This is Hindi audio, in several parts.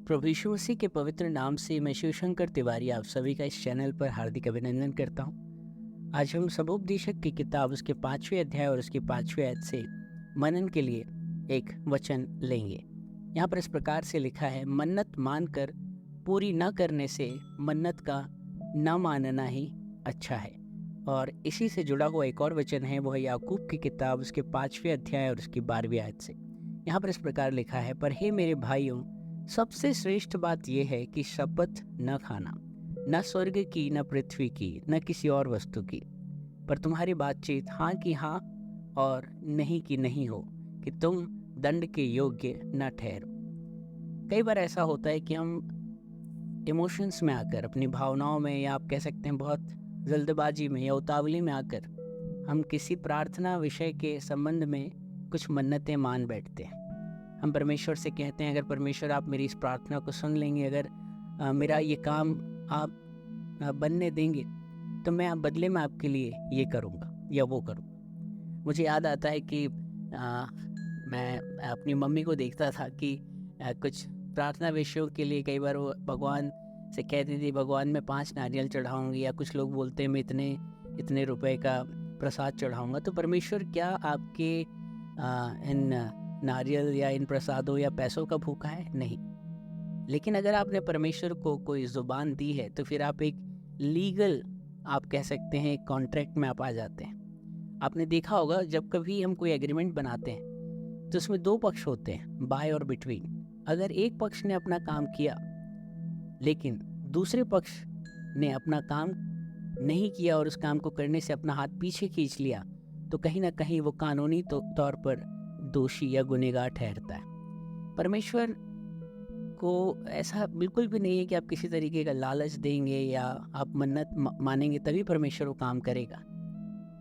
प्रभु यीशु मसीह के पवित्र नाम से मैं शिवशंकर तिवारी आप सभी का इस चैनल पर हार्दिक अभिनंदन करता हूँ। आज हम सबोपदेशक की किताब उसके 5वें अध्याय और उसकी 5वें आयत से मनन के लिए एक वचन लेंगे। यहाँ पर इस प्रकार से लिखा है, मन्नत मानकर पूरी न करने से मन्नत का न मानना ही अच्छा है। और इसी से जुड़ा हुआ एक और वचन है, वो है याकूब की किताब उसके 5वें अध्याय और उसकी 12वीं आयत से। यहाँ पर इस प्रकार लिखा है, पर हे मेरे भाइयों, सबसे श्रेष्ठ बात यह है कि शपथ न खाना, न स्वर्ग की, न पृथ्वी की, न किसी और वस्तु की, पर तुम्हारी बातचीत हाँ की हाँ और नहीं की नहीं हो, कि तुम दंड के योग्य न ठहरो। कई बार ऐसा होता है कि हम इमोशंस में आकर, अपनी भावनाओं में, या आप कह सकते हैं बहुत जल्दबाजी में या उतावली में आकर, हम किसी प्रार्थना विषय के संबंध में कुछ मन्नतें मान बैठते हैं। हम परमेश्वर से कहते हैं, अगर परमेश्वर आप मेरी इस प्रार्थना को सुन लेंगे, अगर मेरा ये काम आप बनने देंगे, तो मैं आप बदले में आपके लिए ये करूँगा या वो करूँगा। मुझे याद आता है कि मैं अपनी मम्मी को देखता था कि कुछ प्रार्थना विषयों के लिए कई बार वो भगवान से कहती थी, भगवान मैं 5 नारियल चढ़ाऊँगी, या कुछ लोग बोलते हैं मैं इतने रुपए का प्रसाद चढ़ाऊँगा। तो परमेश्वर क्या आपके इन नारियल या इन प्रसादों या पैसों का भूखा है? नहीं। लेकिन अगर आपने परमेश्वर को कोई ज़ुबान दी है, तो फिर आप एक लीगल, आप कह सकते हैं, कॉन्ट्रैक्ट में आप आ जाते हैं। आपने देखा होगा, जब कभी हम कोई एग्रीमेंट बनाते हैं तो उसमें 2 पक्ष होते हैं, बाय और बिटवीन। अगर एक पक्ष ने अपना काम किया लेकिन दूसरे पक्ष ने अपना काम नहीं किया और उस काम को करने से अपना हाथ पीछे खींच लिया, तो कहीं ना कहीं वो कानूनी तौर पर दोषी या गुनहगार ठहरता है। परमेश्वर को ऐसा बिल्कुल भी नहीं है कि आप किसी तरीके का लालच देंगे या आप मन्नत मानेंगे तभी परमेश्वर वो काम करेगा।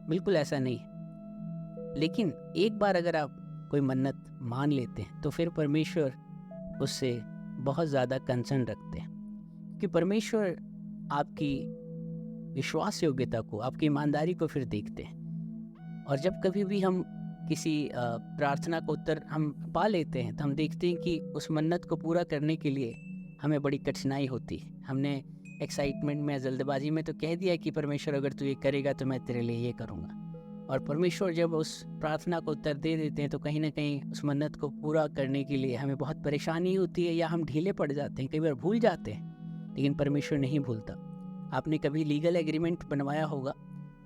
बिल्कुल ऐसा नहीं है। लेकिन एक बार अगर आप कोई मन्नत मान लेते हैं तो फिर परमेश्वर उससे बहुत ज़्यादा कंसर्न रखते हैं, कि परमेश्वर आपकी विश्वास योग्यता को, आपकी ईमानदारी को फिर देखते हैं। और जब कभी भी हम किसी प्रार्थना का उत्तर हम पा लेते हैं, तो हम देखते हैं कि उस मन्नत को पूरा करने के लिए हमें बड़ी कठिनाई होती है। हमने एक्साइटमेंट में, जल्दबाजी में तो कह दिया कि परमेश्वर अगर तू ये करेगा तो मैं तेरे लिए ये करूँगा। और परमेश्वर जब उस प्रार्थना को उत्तर दे देते हैं, तो कहीं ना कहीं उस मन्नत को पूरा करने के लिए हमें बहुत परेशानी होती है, या हम ढीले पड़ जाते हैं, कई बार भूल जाते हैं। लेकिन परमेश्वर नहीं भूलता। आपने कभी लीगल एग्रीमेंट बनवाया होगा,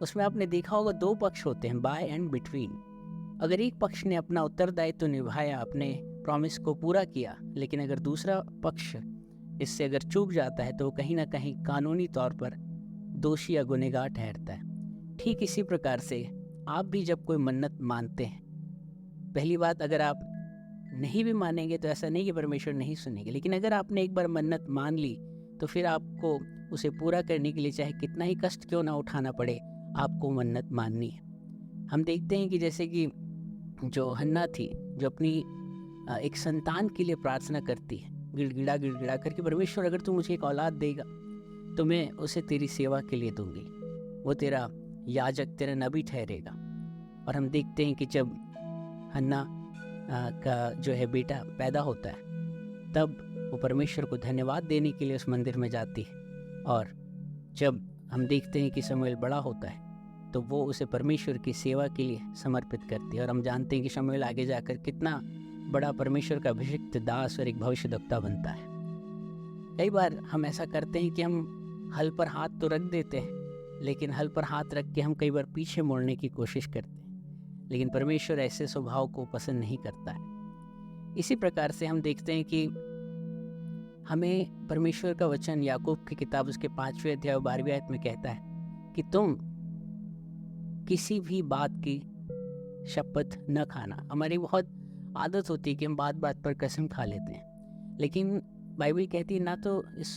उसमें आपने देखा होगा 2 पक्ष होते हैं, बाय एंड बिटवीन। अगर एक पक्ष ने अपना उत्तरदायित्व निभाया, अपने प्रॉमिस को पूरा किया, लेकिन अगर दूसरा पक्ष इससे अगर चूक जाता है, तो वो कहीं ना कहीं कानूनी तौर पर दोषी या गुनहगार ठहरता है। ठीक इसी प्रकार से आप भी जब कोई मन्नत मानते हैं, पहली बात, अगर आप नहीं भी मानेंगे तो ऐसा नहीं कि परमेश्वर नहीं सुनेंगे, लेकिन अगर आपने एक बार मन्नत मान ली, तो फिर आपको उसे पूरा करने के लिए चाहे कितना ही कष्ट क्यों ना उठाना पड़े, आपको मन्नत माननी है। हम देखते हैं कि जैसे कि जो हन्ना थी, जो अपनी एक संतान के लिए प्रार्थना करती है, गिड़गिड़ा करके, परमेश्वर अगर तू मुझे एक औलाद देगा तो मैं उसे तेरी सेवा के लिए दूंगी, वो तेरा याजक, तेरा नबी ठहरेगा। और हम देखते हैं कि जब हन्ना का जो है बेटा पैदा होता है, तब वो परमेश्वर को धन्यवाद देने के लिए उस मंदिर में जाती है। और जब हम देखते हैं कि शमूएल बड़ा होता है, तो वो उसे परमेश्वर की सेवा के लिए समर्पित करती है। और हम जानते हैं कि शमूएल आगे जाकर कितना बड़ा परमेश्वर का अभिषिक्त दास और एक भविष्यद्वक्ता बनता है। कई बार हम ऐसा करते हैं कि हम हल पर हाथ तो रख देते हैं, लेकिन हल पर हाथ रख के हम कई बार पीछे मुड़ने की कोशिश करते हैं, लेकिन परमेश्वर ऐसे स्वभाव को पसंद नहीं करता है। इसी प्रकार से हम देखते हैं कि हमें परमेश्वर का वचन याकूब की किताब उसके 5वें अध्याय 12वीं आयत में कहता है कि तुम किसी भी बात की शपथ न खाना। हमारी बहुत आदत होती है कि हम बात बात पर कसम खा लेते हैं, लेकिन बाइबल कहती है ना तो इस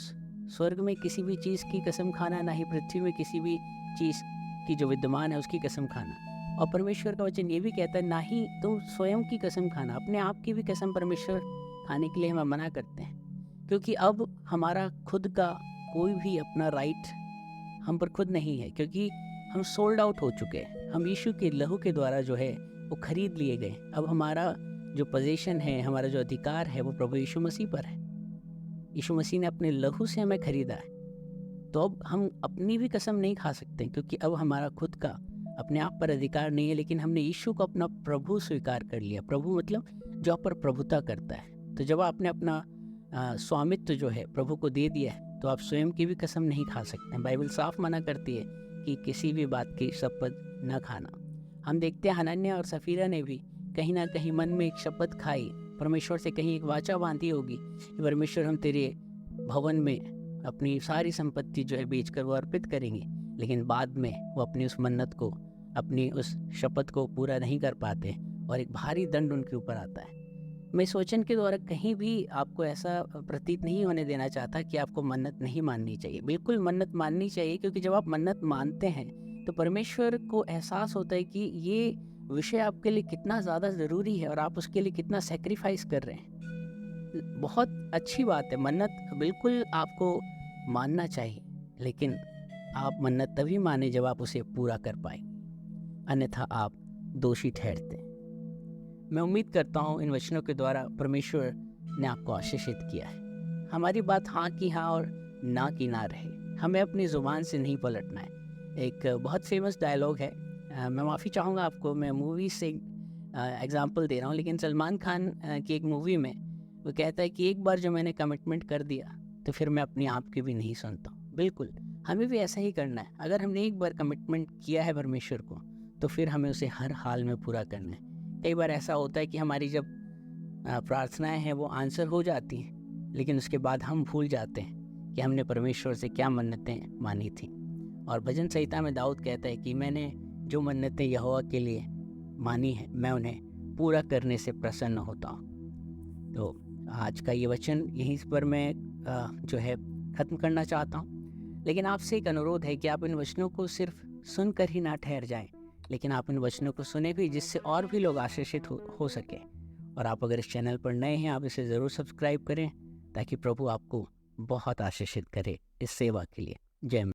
स्वर्ग में किसी भी चीज़ की कसम खाना, ना ही पृथ्वी में किसी भी चीज़ की जो विद्यमान है उसकी कसम खाना। और परमेश्वर का वचन ये भी कहता है, ना ही तुम स्वयं की कसम खाना, अपने आप की भी कसम परमेश्वर खाने के लिए हमें मना करते हैं। क्योंकि अब हमारा खुद का कोई भी अपना राइट हम पर खुद नहीं है, क्योंकि हम सोल्ड आउट हो चुके हैं। हम यीशु के लहू के द्वारा जो है वो खरीद लिए गए। अब हमारा जो पोजीशन है, हमारा जो अधिकार है, वो प्रभु यीशु मसीह पर है। यीशु मसीह ने अपने लहू से हमें खरीदा है, तो अब हम अपनी भी कसम नहीं खा सकते, क्योंकि अब हमारा खुद का अपने आप पर अधिकार नहीं है, लेकिन हमने यीशु को अपना प्रभु स्वीकार कर लिया। प्रभु मतलब जो आप पर प्रभुता करता है। तो जब आपने अपना स्वामित्व जो है प्रभु को दे दिया है, तो आप स्वयं की भी कसम नहीं खा सकते। बाइबल साफ मना करती है कि किसी भी बात की शपथ न खाना। हम देखते हैं हनन्याह और सफीरा ने भी कहीं ना कहीं मन में एक शपथ खाई, परमेश्वर से कहीं एक वाचा बांधी होगी कि परमेश्वर हम तेरे भवन में अपनी सारी संपत्ति जो है बेचकर वो अर्पित करेंगे, लेकिन बाद में वो अपनी उस मन्नत को, अपनी उस शपथ को पूरा नहीं कर पाते और एक भारी दंड उनके ऊपर आता है। मैं इस वचन के द्वारा कहीं भी आपको ऐसा प्रतीत नहीं होने देना चाहता कि आपको मन्नत नहीं माननी चाहिए। बिल्कुल मन्नत माननी चाहिए, क्योंकि जब आप मन्नत मानते हैं तो परमेश्वर को एहसास होता है कि ये विषय आपके लिए कितना ज़्यादा ज़रूरी है और आप उसके लिए कितना सेक्रीफाइस कर रहे हैं। बहुत अच्छी बात है, मन्नत बिल्कुल आपको मानना चाहिए, लेकिन आप मन्नत तभी माने जब आप उसे पूरा कर पाए, अन्यथा आप दोषी ठहरते हैं। मैं उम्मीद करता हूँ इन वचनों के द्वारा परमेश्वर ने आपको आशीषित किया है। हमारी बात हाँ की हाँ और ना की ना रहे, हमें अपनी ज़ुबान से नहीं पलटना है। एक बहुत फेमस डायलॉग है, मैं माफ़ी चाहूँगा आपको, मैं मूवी से एग्जांपल दे रहा हूँ, लेकिन सलमान खान की एक मूवी में वो कहता है कि एक बार जो मैंने कमिटमेंट कर दिया तो फिर मैं अपनी आप की भी नहीं सुनता। बिल्कुल हमें भी ऐसा ही करना है। अगर हमने एक बार कमिटमेंट किया है परमेश्वर को, तो फिर हमें उसे हर हाल में पूरा करना है। कई बार ऐसा होता है कि हमारी जब प्रार्थनाएं हैं वो आंसर हो जाती हैं, लेकिन उसके बाद हम भूल जाते हैं कि हमने परमेश्वर से क्या मन्नतें मानी थी। और भजन संहिता में दाऊद कहता है कि मैंने जो मन्नतें यहोवा के लिए मानी हैं, मैं उन्हें पूरा करने से प्रसन्न होता हूँ। तो आज का ये वचन यहीं पर मैं जो है ख़त्म करना चाहता हूँ, लेकिन आपसे एक अनुरोध है कि आप इन वचनों को सिर्फ सुनकर ही ना ठहर जाएं, लेकिन आप इन वचनों को सुने भी, जिससे और भी लोग आशीषित हो सके। और आप अगर इस चैनल पर नए हैं, आप इसे ज़रूर सब्सक्राइब करें, ताकि प्रभु आपको बहुत आशीषित करे इस सेवा के लिए। जय